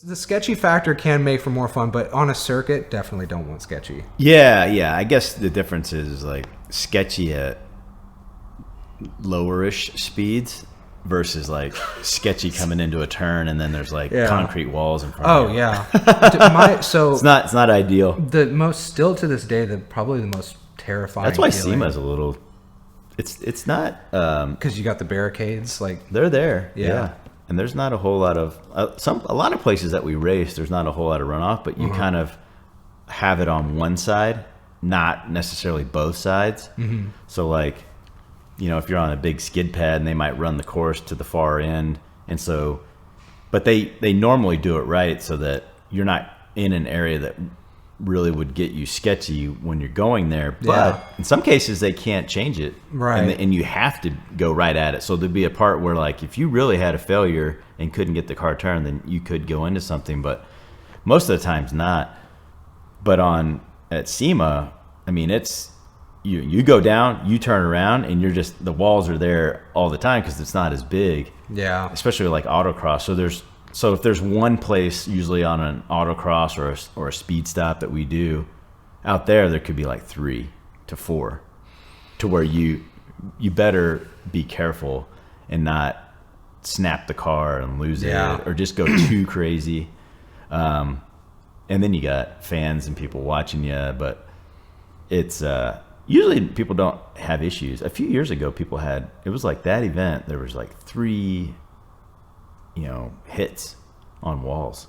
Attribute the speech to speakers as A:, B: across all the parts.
A: The sketchy factor can make for more fun, but on a circuit, definitely don't want sketchy.
B: Yeah. I guess the difference is like sketchy at lowerish speeds versus like sketchy coming into a turn and then there's like concrete walls in front of you.
A: So
B: it's not ideal.
A: Still to this day, probably the most terrifying.
B: That's why Sema's a little. It's not
A: because you got the barricades, like
B: they're there. Yeah. And there's not a whole lot of a lot of places that we race. There's not a whole lot of runoff, but you kind of have it on one side, not necessarily both sides. Mm-hmm. So like, if you're on a big skid pad and they might run the course to the far end, and so, but they normally do it right so that you're not in an area that really would get you sketchy when you're going there. But in some cases they can't change it,
A: right?
B: And you have to go right at it. So there'd be a part where like if you really had a failure and couldn't get the car turned, then you could go into something, but most of the times not. But at Sema, I mean, it's you go down, you turn around, and you're just, the walls are there all the time because it's not as big.
A: Yeah.
B: Especially like autocross. So if there's one place usually on an autocross or a speed stop that we do out there could be like 3 to 4 to where you better be careful and not snap the car and lose it or just go too crazy. And then you got fans and people watching you, but it's usually people don't have issues. A few years ago, it was like that event. There was like 3 hits on walls,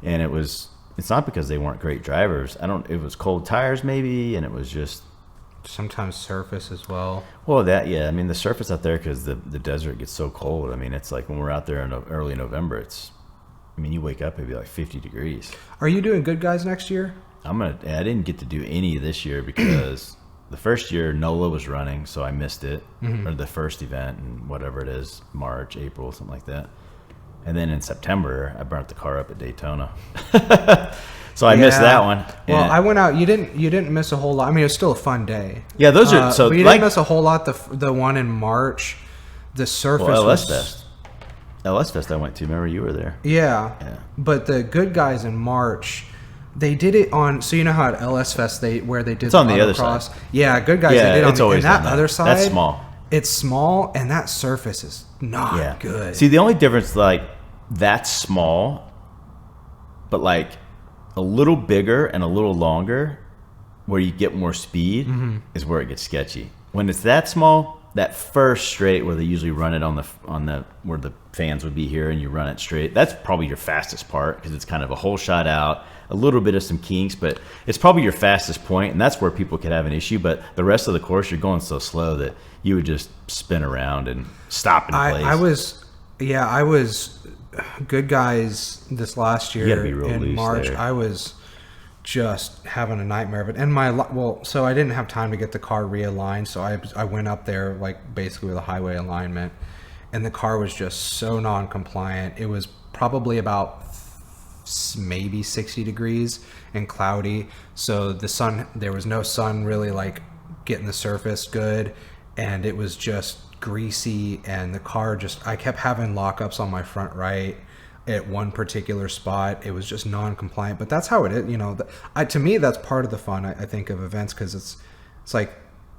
B: and it's not because they weren't great drivers. It was cold tires maybe, and it was just
A: sometimes surface as well.
B: Well, I mean the surface out there, because the desert gets so cold. I mean, it's like when we're out there in early November, you wake up, it'd be like 50 degrees.
A: Are you doing Good Guys next year?
B: I didn't get to do any this year because the first year NOLA was running, so I missed it, or the first event, and whatever it is, March, April, something like that. And then in September, I burnt the car up at Daytona. So I missed that one.
A: Well, I went out. You didn't miss a whole lot. I mean, it was still a fun day.
B: Yeah, those are so.
A: But you didn't miss a whole lot. The one in March, the surface.
B: Well, LS Fest I went to. Remember, you were there.
A: Yeah. But the Good Guys in March, they did it on. So you know how at LS Fest where they did.
B: It's on the other side.
A: Yeah, Good Guys. Yeah, they did
B: it's always
A: on that other side.
B: That's small.
A: It's small, and that surface is not good.
B: See, the only difference, like, that's small, but like a little bigger and a little longer, where you get more speed, is where it gets sketchy. When it's that small, that first straight where they usually run it on the where the fans would be here, and you run it straight, that's probably your fastest part because it's kind of a whole shot out, a little bit of some kinks, but it's probably your fastest point, and that's where people could have an issue. But the rest of the course, you're going so slow that you would just spin around and stop in place.
A: I was Good Guys this last year in March.
B: There.
A: I was just having a nightmare of it. And so I didn't have time to get the car realigned, so I went up there like basically with a highway alignment, and the car was just so non-compliant. It was probably about maybe 60 degrees and cloudy, so there was no sun really like getting the surface good, and it was just greasy, and the car I kept having lockups on my front right at one particular spot. It was just non-compliant, but that's how it is. To me, that's part of the fun, I think, of events, because it's like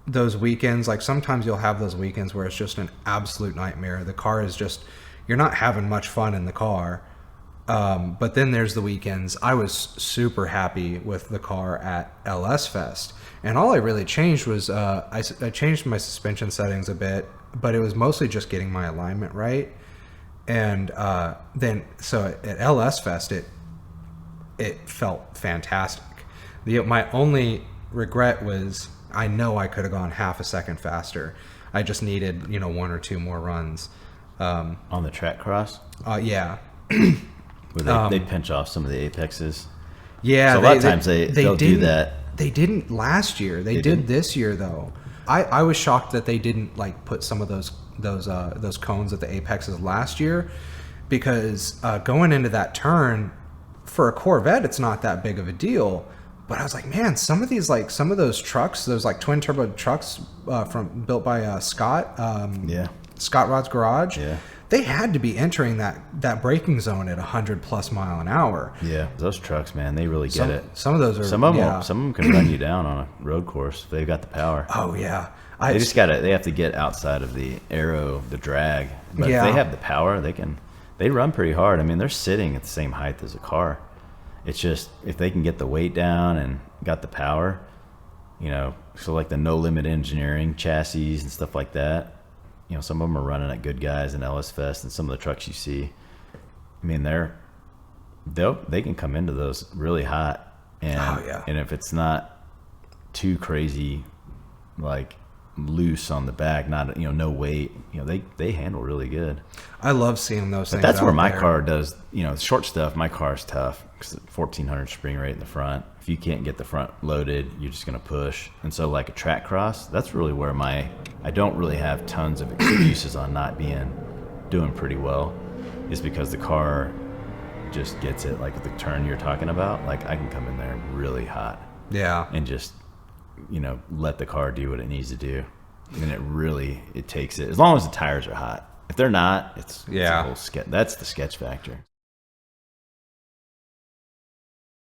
A: those weekends. Like sometimes you'll have those weekends where it's just an absolute nightmare. The car is just, you're not having much fun in the car. But then there's the weekends. I was super happy with the car at LS Fest, and all I really changed was I changed my suspension settings a bit, but it was mostly just getting my alignment right. And so at LS Fest, it felt fantastic. My only regret was I know I could have gone half a second faster. I just needed 1 or 2 more runs.
B: On the track cross?
A: Yeah.
B: Where they pinch off some of the apexes.
A: Yeah.
B: So a lot of times they'll do that.
A: They didn't last year. They did this year though. I was shocked that they didn't like put some of those cones at the apexes last year, because going into that turn for a Corvette, it's not that big of a deal. But I was like, man, some of those trucks, those like twin turbo trucks built by Scott Rod's Garage.
B: Yeah.
A: they had to be entering that braking zone at 100+ mile an hour.
B: Yeah, those trucks, man, they really get it.
A: Some of those are.
B: Some of them can run you down on a road course if they've got the power.
A: Oh yeah.
B: They have to get outside of the drag. But if they have the power, they run pretty hard. I mean, they're sitting at the same height as a car. It's just if they can get the weight down and got the power, so like the no limit engineering chassis and stuff like that. Some of them are running at Good Guys and Ellis Fest, and some of the trucks you see, I mean, they can come into those really hot, and if it's not too crazy, like loose on the back, not no weight, they handle really good.
A: I love seeing those things.
B: That's where my car does, short stuff. My car's tough because 1400 spring rate in the front. If you can't get the front loaded, you're just going to push. And so like a track cross, that's really where I don't really have tons of excuses on not doing pretty well, is because the car just gets it. Like the turn you're talking about, like I can come in there really hot. Yeah. And just, let the car do what it needs to do. And it takes it, as long as the tires are hot. If they're not, it's a whole sketch. That's the sketch factor.